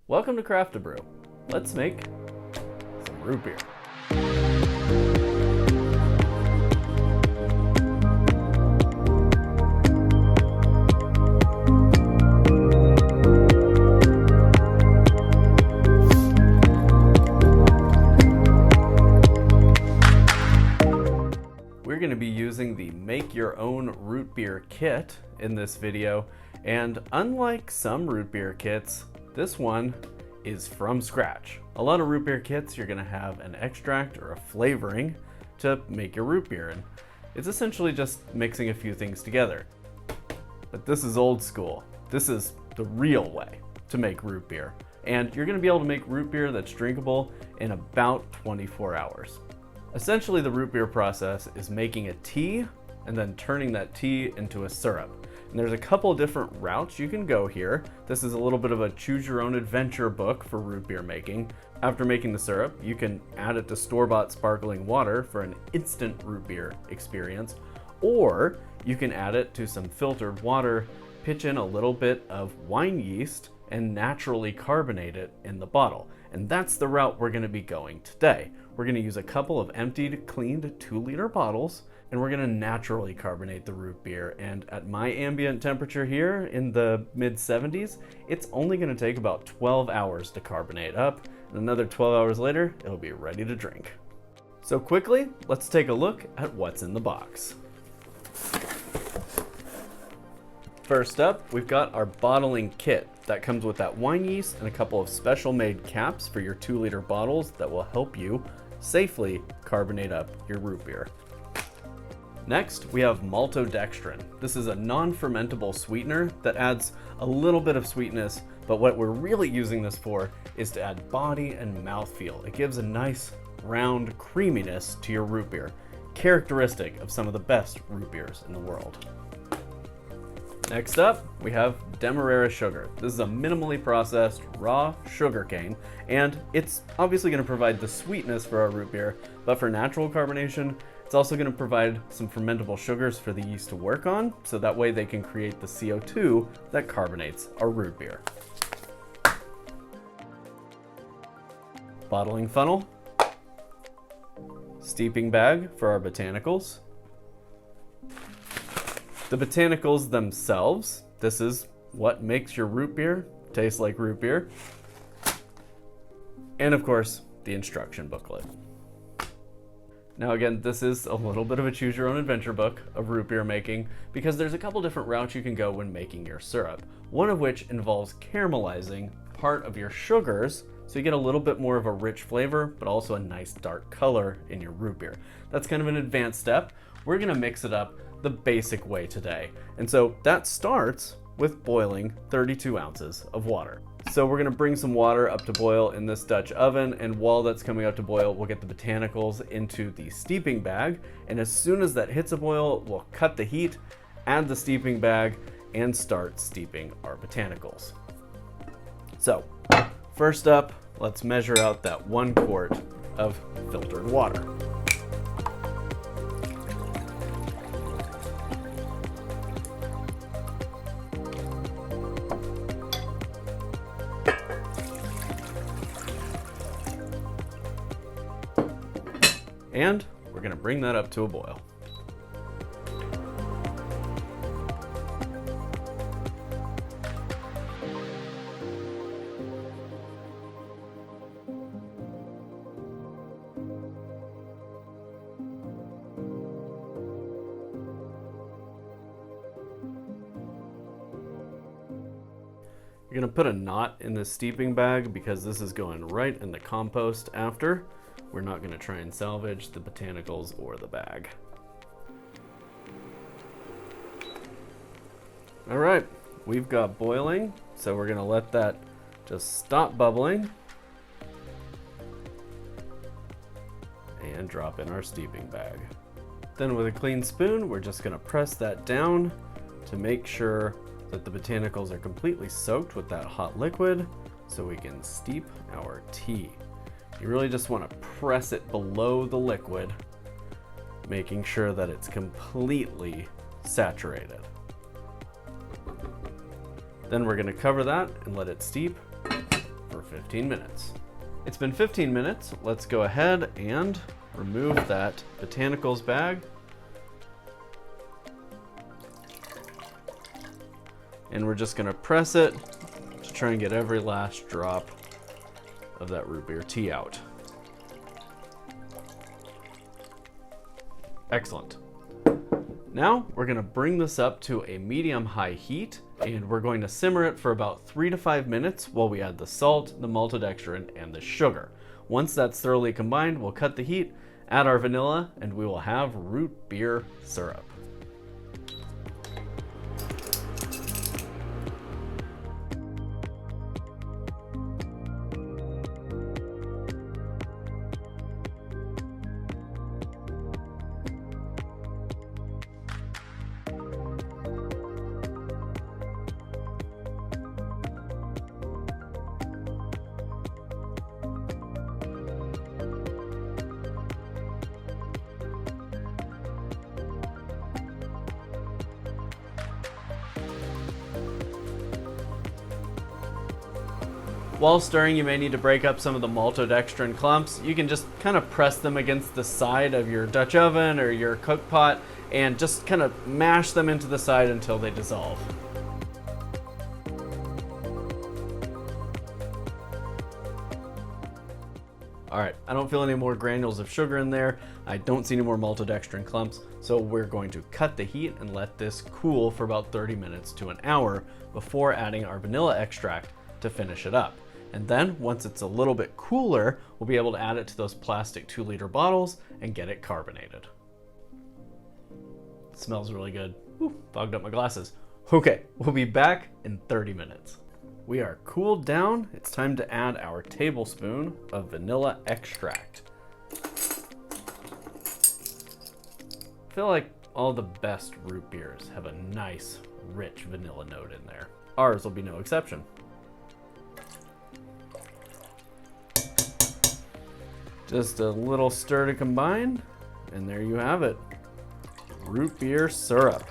Welcome to Craft a Brew. Let's make some root beer. We're going to be using the Make Your Own Root Beer Kit in this video, and unlike some root beer kits, this one is from scratch. A lot of root beer kits, you're going to have an extract or a flavoring to make your root beer, and it's essentially just mixing a few things together. But this is old school. This is the real way to make root beer, and you're going to be able to make root beer that's drinkable in about 24 hours. Essentially, the root beer process is making a tea and then turning that tea into a syrup. And there's a couple different routes you can go here. This is a little bit of a choose your own adventure book for root beer making. After making the syrup, you can add it to store-bought sparkling water for an instant root beer experience, or you can add it to some filtered water, pitch in a little bit of wine yeast, and naturally carbonate it in the bottle. And that's the route we're going to be going today. We're going to use a couple of emptied, cleaned 2-liter bottles, and we're going to naturally carbonate the root beer. And at my ambient temperature here in the mid-70s, it's only going to take about 12 hours to carbonate up, and another 12 hours later, it'll be ready to drink. So quickly, let's take a look at what's in the box. First up, we've got our bottling kit. That comes with that wine yeast and a couple of special made caps for your 2-liter bottles that will help you safely carbonate up your root beer. Next, we have maltodextrin. This is a non-fermentable sweetener that adds a little bit of sweetness, but what we're really using this for is to add body and mouthfeel. It gives a nice round creaminess to your root beer, characteristic of some of the best root beers in the world. Next up, we have Demerara sugar. This is a minimally processed raw sugar cane, and it's obviously going to provide the sweetness for our root beer, but for natural carbonation, it's also going to provide some fermentable sugars for the yeast to work on, so that way they can create the CO2 that carbonates our root beer. Bottling funnel, steeping bag for our botanicals. The botanicals themselves, this is what makes your root beer taste like root beer. And of course, the instruction booklet. Now again, this is a little bit of a choose your own adventure book of root beer making because there's a couple different routes you can go when making your syrup. One of which involves caramelizing part of your sugars so you get a little bit more of a rich flavor, but also a nice dark color in your root beer. That's kind of an advanced step. We're gonna mix it up the basic way today. And so that starts with boiling 32 ounces of water. So we're gonna bring some water up to boil in this Dutch oven, and while that's coming up to boil, we'll get the botanicals into the steeping bag, and as soon as that hits a boil, we'll cut the heat, add the steeping bag, and start steeping our botanicals. So, first up, let's measure out that 1 quart of filtered water. And we're going to bring that up to a boil. You're going to put a knot in the steeping bag because this is going right in the compost after. We're not going to try and salvage the botanicals or the bag. All right, we've got boiling, so we're going to let that just stop bubbling and drop in our steeping bag. Then with a clean spoon, we're just going to press that down to make sure that the botanicals are completely soaked with that hot liquid so we can steep our tea. You really just want to press it below the liquid, making sure that it's completely saturated. Then we're going to cover that and let it steep for 15 minutes. It's been 15 minutes. Let's go ahead and remove that botanicals bag. And we're just gonna press it to try and get every last drop of that root beer tea out. Excellent. Now we're gonna bring this up to a medium-high heat, and we're going to simmer it for about 3 to 5 minutes while we add the salt, the maltodextrin, and the sugar. Once that's thoroughly combined, we'll cut the heat, add our vanilla, and we will have root beer syrup. While stirring, you may need to break up some of the maltodextrin clumps. You can just kind of press them against the side of your Dutch oven or your cook pot and just kind of mash them into the side until they dissolve. All right, I don't feel any more granules of sugar in there. I don't see any more maltodextrin clumps, so we're going to cut the heat and let this cool for about 30 minutes to an hour before adding our vanilla extract to finish it up. And then once it's a little bit cooler, we'll be able to add it to those plastic 2-liter bottles and get it carbonated. It smells really good. Ooh, fogged up my glasses. Okay, we'll be back in 30 minutes. We are cooled down. It's time to add our tablespoon of vanilla extract. I feel like all the best root beers have a nice, rich vanilla note in there. Ours will be no exception. Just a little stir to combine, and there you have it. Root beer syrup.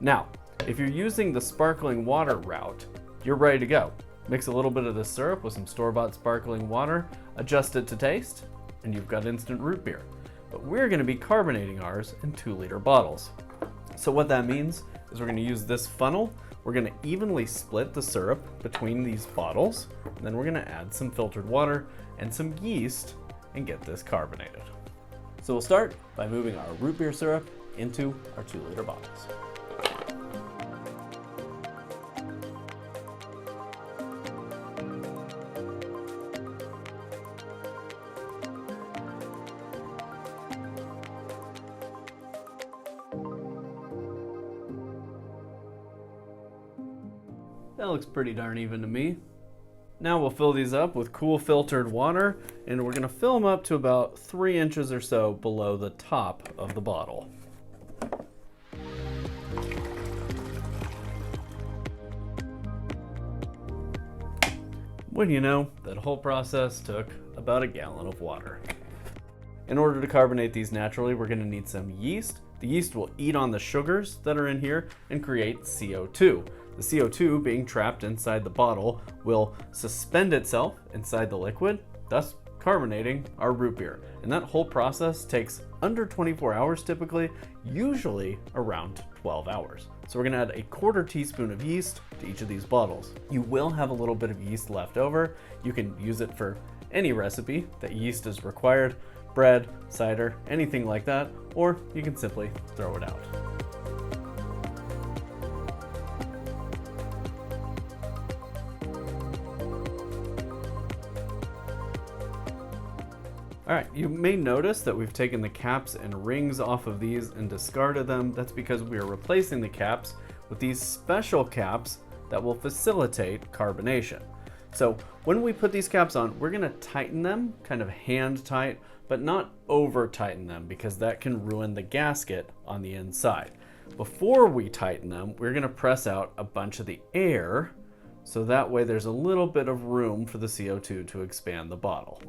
Now, if you're using the sparkling water route, you're ready to go. Mix a little bit of the syrup with some store-bought sparkling water, adjust it to taste, and you've got instant root beer. But we're gonna be carbonating ours in 2-liter bottles. So what that means is we're gonna use this funnel. We're gonna evenly split the syrup between these bottles, and then we're gonna add some filtered water and some yeast and get this carbonated. So we'll start by moving our root beer syrup into our 2-liter bottles. That looks pretty darn even to me. Now we'll fill these up with cool filtered water, and we're gonna fill them up to about 3 inches or so below the top of the bottle. Wouldn't you know, that whole process took about a gallon of water. In order to carbonate these naturally, we're gonna need some yeast. The yeast will eat on the sugars that are in here and create CO2. The CO2 being trapped inside the bottle will suspend itself inside the liquid, thus carbonating our root beer. And that whole process takes under 24 hours typically, usually around 12 hours. So we're gonna add a 1/4 teaspoon of yeast to each of these bottles. You will have a little bit of yeast left over. You can use it for any recipe that yeast is required, bread, cider, anything like that, or you can simply throw it out. All right, you may notice that we've taken the caps and rings off of these and discarded them. That's because we are replacing the caps with these special caps that will facilitate carbonation. So when we put these caps on, we're gonna tighten them, kind of hand tight, but not over tighten them because that can ruin the gasket on the inside. Before we tighten them, we're gonna press out a bunch of the air, so that way there's a little bit of room for the CO2 to expand the bottle.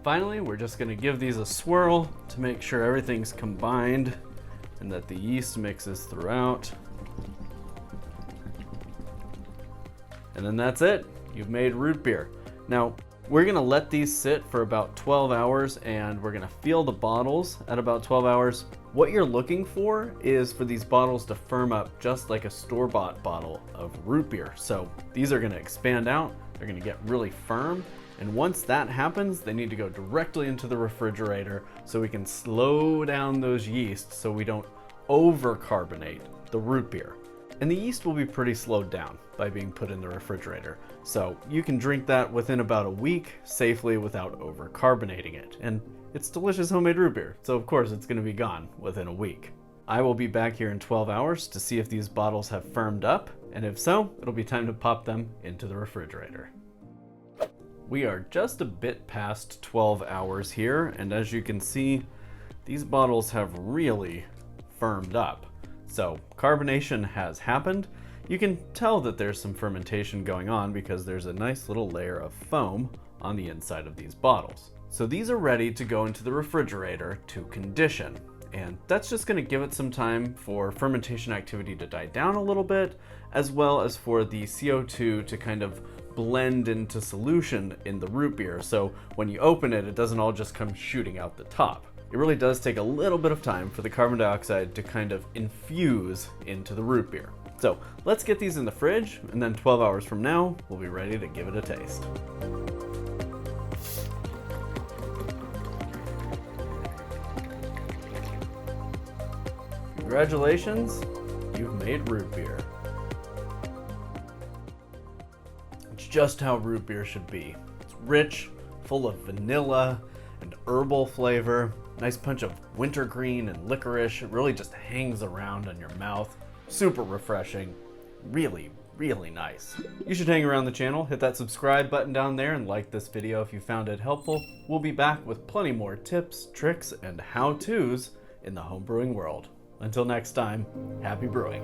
Finally, we're just gonna give these a swirl to make sure everything's combined and that the yeast mixes throughout. And then that's it. You've made root beer. Now, we're gonna let these sit for about 12 hours and we're gonna fill the bottles at about 12 hours. What you're looking for is for these bottles to firm up just like a store-bought bottle of root beer. So these are gonna expand out, they're gonna get really firm. And once that happens, they need to go directly into the refrigerator so we can slow down those yeasts so we don't over-carbonate the root beer. And the yeast will be pretty slowed down by being put in the refrigerator. So you can drink that within about a week safely without over-carbonating it. And it's delicious homemade root beer, so of course it's gonna be gone within a week. I will be back here in 12 hours to see if these bottles have firmed up, and if so, it'll be time to pop them into the refrigerator. We are just a bit past 12 hours here, and as you can see, these bottles have really firmed up. So carbonation has happened. You can tell that there's some fermentation going on because there's a nice little layer of foam on the inside of these bottles. So these are ready to go into the refrigerator to condition. And that's just gonna give it some time for fermentation activity to die down a little bit, as well as for the CO2 to kind of blend into solution in the root beer. So when you open it, it doesn't all just come shooting out the top. It really does take a little bit of time for the carbon dioxide to kind of infuse into the root beer. So let's get these in the fridge, and then 12 hours from now, we'll be ready to give it a taste. Congratulations, you've made root beer. It's just how root beer should be. It's rich, full of vanilla and herbal flavor, nice punch of wintergreen and licorice. It really just hangs around on your mouth. Super refreshing, really, really nice. You should hang around the channel, hit that subscribe button down there and like this video if you found it helpful. We'll be back with plenty more tips, tricks, and how-tos in the homebrewing world. Until next time, happy brewing.